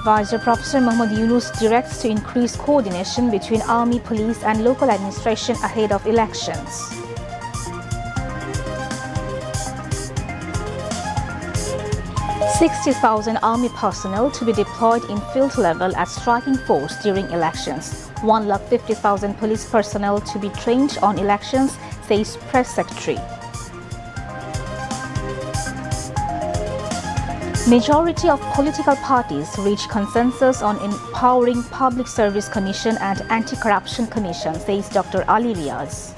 Advisor Professor Muhammad Yunus directs to increase coordination between army, police and local administration ahead of elections. $60,000 army personnel to be deployed in field level at striking force during elections. 150,000 police personnel to be trained on elections, says Press Secretary. Majority of political parties reach consensus on empowering Public Service Commission and Anti-Corruption Commission, says Dr. Ali Riaz.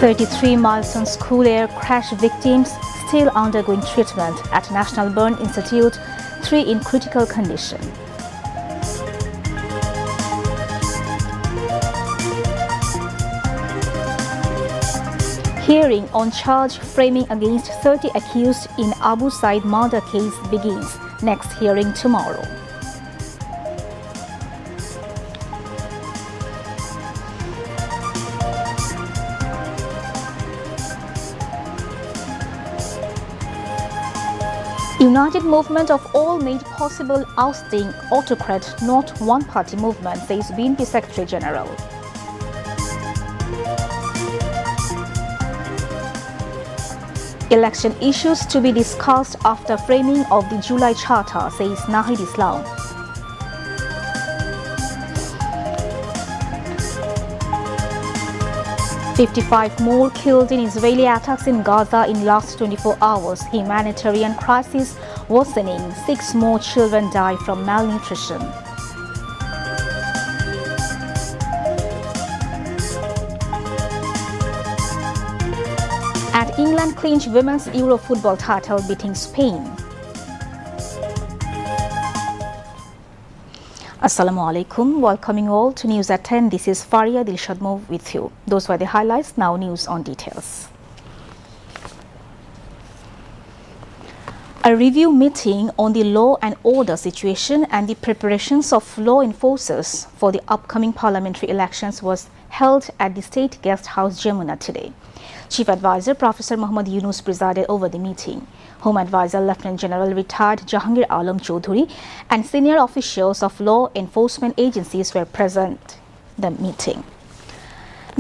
"33 Milestone school air crash victims still undergoing treatment at National Burn Institute, 3 in critical condition." Hearing on charge framing against 30 accused in Abu Said murder case begins. Next hearing tomorrow. United movement of all made possible ousting autocrat, not one-party movement, says BNP Secretary General. Election issues to be discussed after framing of the July Charter, says Nahid Islam. "55 more killed in Israeli attacks in Gaza in last 24 hours. Humanitarian crisis worsening. 6 more children die from malnutrition." And England clinched women's Euro football title, beating Spain. Assalamu alaikum. Welcoming all to News at 10. This is Faria Dilshadmov with you. Those were the highlights. Now news on details. A review meeting on the law and order situation and the preparations of law enforcers for the upcoming parliamentary elections was held at the State Guest House, Jamuna today. Chief Advisor Professor Muhammad Yunus presided over the meeting. Home Advisor Lieutenant General retired Jahangir Alam Choudhury and senior officials of law enforcement agencies were present at the meeting.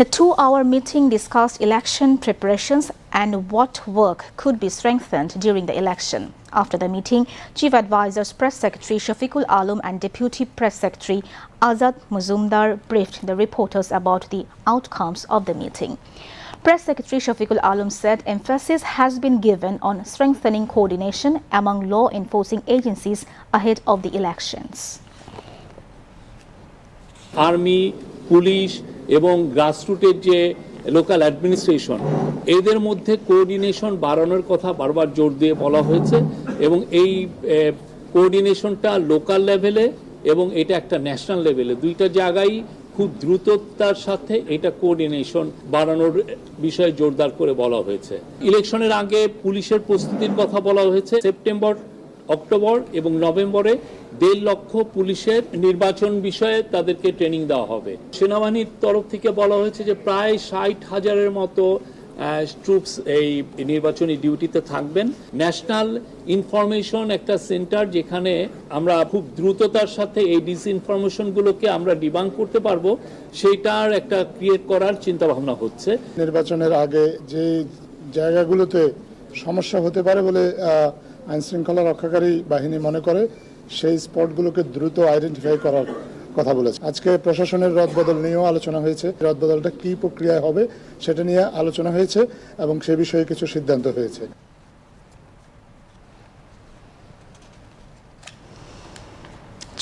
The 2-hour meeting discussed election preparations and what work could be strengthened during the election. After the meeting, Chief Advisor's Press Secretary Shafiqul Alam and Deputy Press Secretary Azad Muzumdar briefed the reporters about the outcomes of the meeting. Press Secretary Shafiqul Alam said emphasis has been given on strengthening coordination among law enforcing agencies ahead of the elections. Army, police এবং গ্রাসরুটের যে local administration এদের মধ্যে coordination বাড়ানোর কথা বারবার জোর দিয়ে বলা হয়েছে এবং এই কোঅর্ডিনেশনটা লোকাল লেভেলে এবং এটা একটা ন্যাশনাল লেভেলে দুইটা জায়গায় খুব দ্রুততার সাথে এটা কোঅর্ডিনেশন বাড়ানোর বিষয়ে জোরদার করে বলা হয়েছে। ইলেকশনের আগে পুলিশের প্রস্তুতির কথা বলা হয়েছে। সেপ্টেম্বর, অক্টোবর এবং নভেম্বরে 1.5 লক্ষ পুলিশের নির্বাচন বিষয়ে তাদেরকে ট্রেনিং দেওয়া হবে। সেনাবাহিনীর তরফ থেকে বলা হয়েছে যে প্রায় 60,000-এর মতো ট্রুপস এই নির্বাচনী ডিউটিতে থাকবেন। ন্যাশনাল ইনফরমেশন একটা সেন্টার যেখানে আমরা খুব দ্রুততার সাথে এই ডিসইনফরমেশনগুলোকে আমরা ডিবাঙ্ক করতে পারবো সেটার একটা ক্রিয়েট করার চিন্তা ভাবনা হচ্ছে। নির্বাচনের আগে যে জায়গাগুলোতে সমস্যা হতে পারে বলে আইন শৃঙ্খলা রক্ষাকারী বাহিনী মনে করে সেই স্পটগুলোকে দ্রুত আইডেন্টিফাই করার কথা বলেছে। আজকে প্রশাসনের রদবদল নিয়েও আলোচনা হয়েছে। রদবদলটা কি প্রক্রিয়ায় হবে সেটা নিয়ে আলোচনা হয়েছে এবং সে বিষয়ে কিছু সিদ্ধান্ত হয়েছে।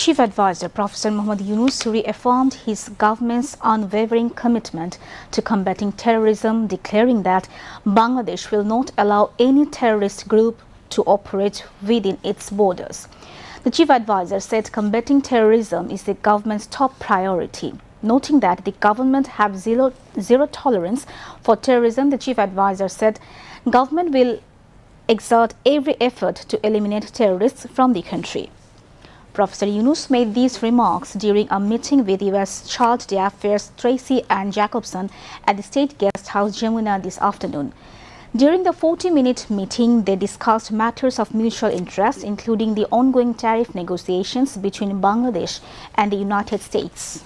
Chief Advisor Professor Muhammad Yunus reaffirmed his government's unwavering commitment to combating terrorism, declaring that Bangladesh will not allow any terrorist group to operate within its borders. The Chief Advisor said combating terrorism is the government's top priority. Noting that the government have zero tolerance for terrorism, the Chief Advisor said government will exert every effort to eliminate terrorists from the country. Professor Yunus made these remarks during a meeting with U.S. Charge d'Affaires Tracy Ann Jacobson at the State Guest House, Jamuna, this afternoon. During the 40-minute meeting, they discussed matters of mutual interest, including the ongoing tariff negotiations between Bangladesh and the United States.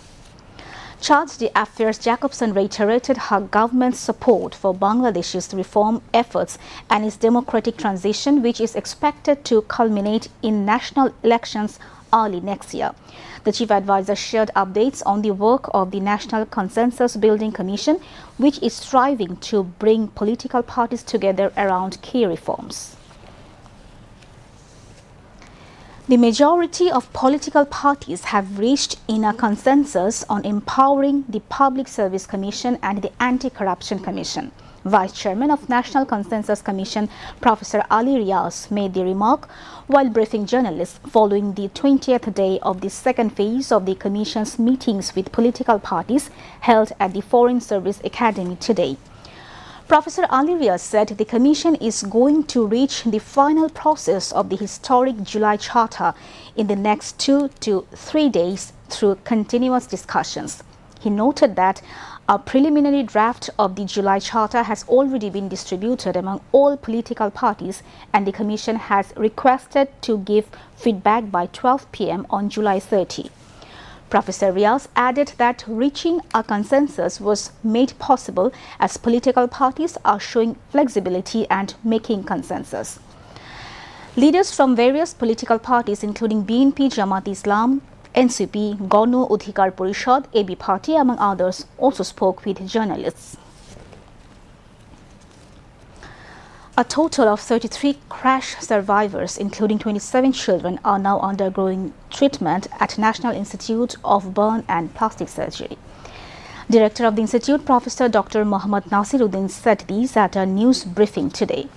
Chargé d'Affaires Jacobson reiterated her government's support for Bangladesh's reform efforts and its democratic transition, which is expected to culminate in national elections early next year. The chief advisor shared updates on the work of the National Consensus Building Commission, which is striving to bring political parties together around key reforms. The majority of political parties have reached in a consensus on empowering the Public Service Commission and the Anti-Corruption Commission. Vice Chairman of National Consensus Commission, Professor Ali Riaz, made the remark while briefing journalists following the 20th day of the second phase of the Commission's meetings with political parties held at the Foreign Service Academy today. Professor Ali Riaz said the Commission is going to reach the final process of the historic July Charter in the next 2 to 3 days through continuous discussions. He noted that a preliminary draft of the July Charter has already been distributed among all political parties, and the Commission has requested to give feedback by 12 p.m. on July 30. Professor Riaz added that reaching a consensus was made possible as political parties are showing flexibility and making consensus. Leaders from various political parties, including BNP, Jamaat Islam, NCP, Gano Udhikar Porishad, AB Party, among others, also spoke with journalists. A total of 33 crash survivors, including 27 children, are now undergoing treatment at National Institute of Burn and Plastic Surgery. Director of the Institute, Professor Dr. Mohammad Nasiruddin, said these at a news briefing today.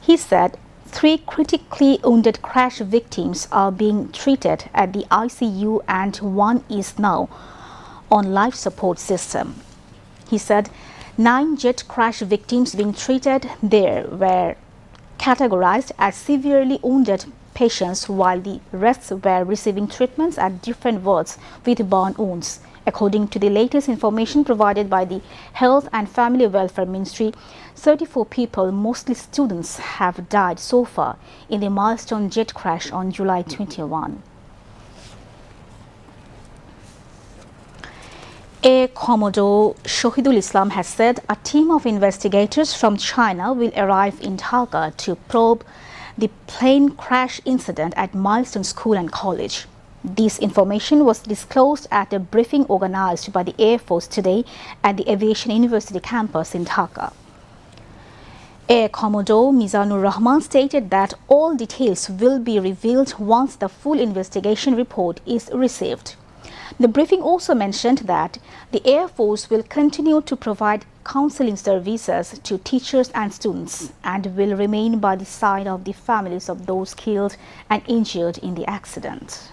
He said 3 critically wounded crash victims are being treated at the ICU and 1 is now on life support system. He said 9 jet crash victims being treated there were categorized as severely wounded patients, while the rest were receiving treatments at different wards with burn wounds. According to the latest information provided by the Health and Family Welfare Ministry, 34 people, mostly students, have died so far in the Milestone Jet Crash on July 21. Air Commodore Shahidul Islam has said a team of investigators from China will arrive in Dhaka to probe the plane crash incident at Milestone School and College. This information was disclosed at a briefing organized by the Air Force today at the Aviation University campus in Dhaka. Air Commodore Mizanur Rahman stated that all details will be revealed once the full investigation report is received. The briefing also mentioned that the Air Force will continue to provide counseling services to teachers and students and will remain by the side of the families of those killed and injured in the accident.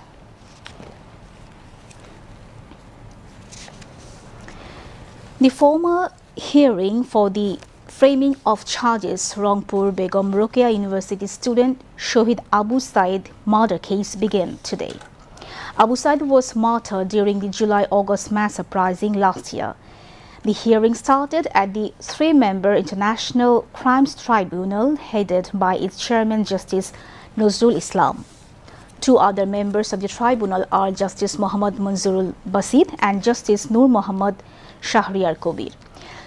The formal hearing for the framing of charges Rangpur Begum Rokeya University student Shohid Abu Said murder case began today. Abu Said was martyred during the July-August mass uprising last year. The hearing started at the 3-member International Crimes Tribunal headed by its chairman, Justice Nazrul Islam. 2 other members of the tribunal are Justice Muhammad Manzurul Basid and Justice Nur Muhammad Shahriar Kobir.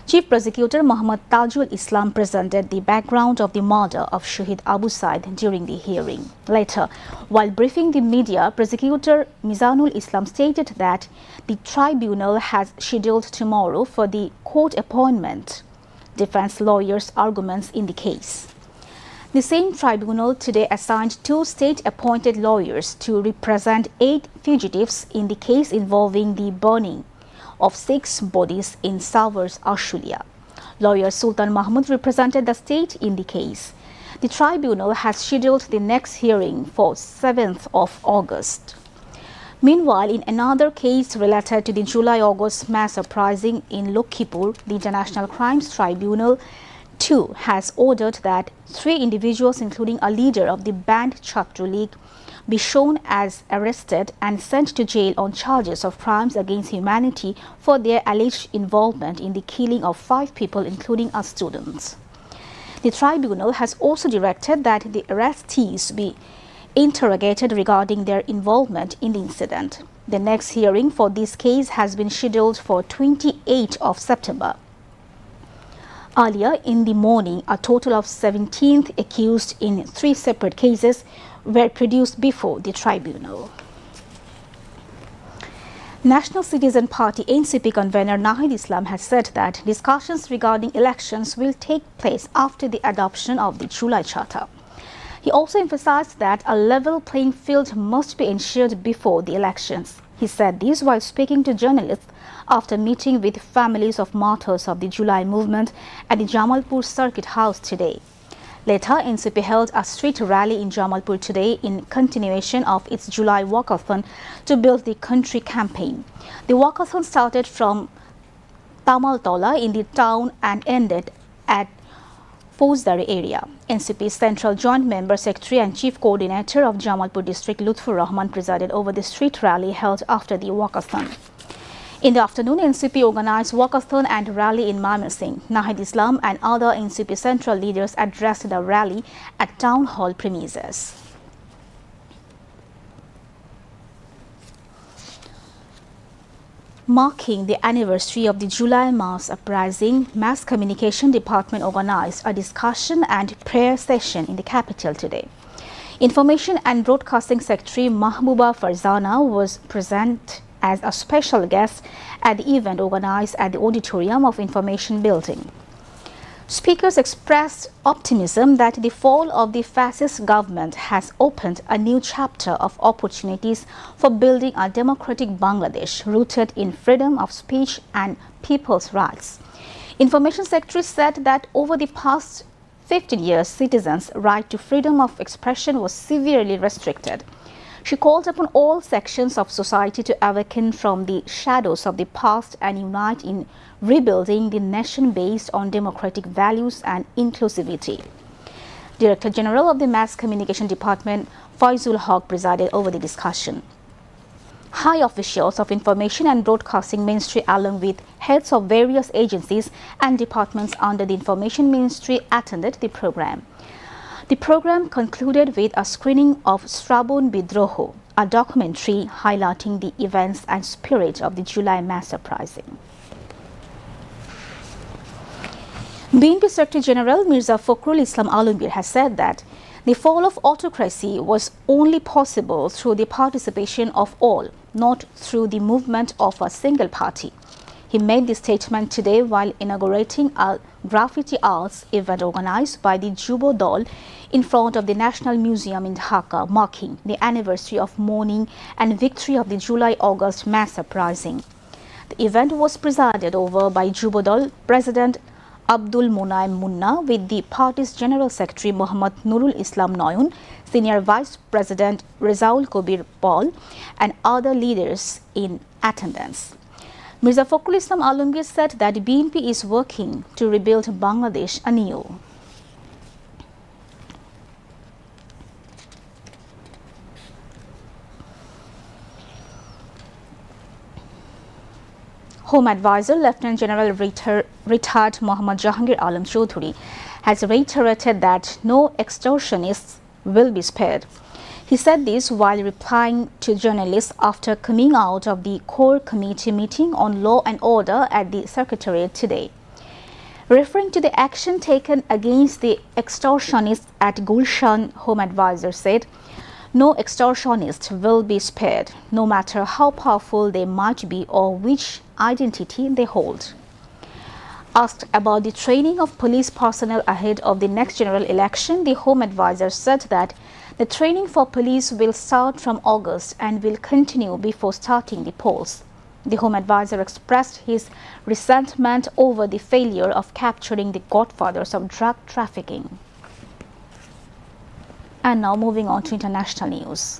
Chief Prosecutor Muhammad Tajul Islam presented the background of the murder of Shahid Abu Said during the hearing. Later, while briefing the media, Prosecutor Mizanul Islam stated that the tribunal has scheduled tomorrow for the court appointment defense lawyers' arguments in the case. The same tribunal today assigned 2 state-appointed lawyers to represent 8 fugitives in the case involving the burning of 6 bodies in Savar's Ashulia. Lawyer Sultan Mahmud represented the state in the case. The tribunal has scheduled the next hearing for 7th of August. Meanwhile, in another case related to the July-August mass uprising in Lokhipur, the International Crimes Tribunal too has ordered that 3 individuals, including a leader of the banned Chhatru League, be shown as arrested and sent to jail on charges of crimes against humanity for their alleged involvement in the killing of 5 people, including a student. The tribunal has also directed that the arrestees be interrogated regarding their involvement in the incident. The next hearing for this case has been scheduled for 28th of September. Earlier in the morning, a total of 17 accused in 3 separate cases were produced before the tribunal. National Citizen Party NCP convener Nahid Islam has said that discussions regarding elections will take place after the adoption of the July Charter. He also emphasized that a level playing field must be ensured before the elections. He said this while speaking to journalists after meeting with families of martyrs of the July movement at the Jamalpur Circuit House today. Later, NCP held a street rally in Jamalpur today in continuation of its July walkathon to build the country campaign. The walkathon started from Tamaltola in the town and ended at Fauzdari area. NCP's Central Joint Member Secretary and Chief Coordinator of Jamalpur District Lutfur Rahman presided over the street rally held after the walkathon. In the afternoon, NCP organized walkathon and rally in Mymensingh. Nahid Islam and other NCP central leaders addressed the rally at town hall premises. Marking the anniversary of the July mass uprising, Mass Communication Department organized a discussion and prayer session in the capital today. Information and Broadcasting Secretary Mahbooba Farzana was present as a special guest at the event organized at the auditorium of Information Building. Speakers expressed optimism that the fall of the fascist government has opened a new chapter of opportunities for building a democratic Bangladesh rooted in freedom of speech and people's rights. Information Secretary said that over the past 15 years, citizens' right to freedom of expression was severely restricted. She called upon all sections of society to awaken from the shadows of the past and unite in rebuilding the nation based on democratic values and inclusivity. Director General of the Mass Communication Department, Faizul Haq, presided over the discussion. High officials of Information and Broadcasting Ministry along with heads of various agencies and departments under the Information Ministry attended the program. The program concluded with a screening of Srabon Bidroho, a documentary highlighting the events and spirit of the July mass uprising. BNP Secretary General Mirza Fakhrul Islam Alamgir has said that the fall of autocracy was only possible through the participation of all, not through the movement of a single party. He made this statement today while inaugurating a graffiti arts event organized by the Jubo Dol in front of the National Museum in Dhaka, marking the anniversary of mourning and victory of the July-August mass uprising. The event was presided over by Jubo Dol President Abdul Munaim Munna with the party's General Secretary Muhammad Nurul Islam Noyun, Senior Vice President Rezaul Kobir Paul and other leaders in attendance. Mirza Fakhrul Islam Alamgir said that BNP is working to rebuild Bangladesh anew. Home Advisor Lieutenant General retired Mohammad Jahangir Alam Chaudhuri has reiterated that no extortionists will be spared. He said this while replying to journalists after coming out of the core committee meeting on law and order at the Secretariat today. Referring to the action taken against the extortionists at Gulshan, Home Advisor said, "No extortionist will be spared, no matter how powerful they might be or which identity they hold." Asked about the training of police personnel ahead of the next general election, the Home Advisor said that the training for police will start from August and will continue before starting the polls. The Home Advisor expressed his resentment over the failure of capturing the godfathers of drug trafficking. And now moving on to international news.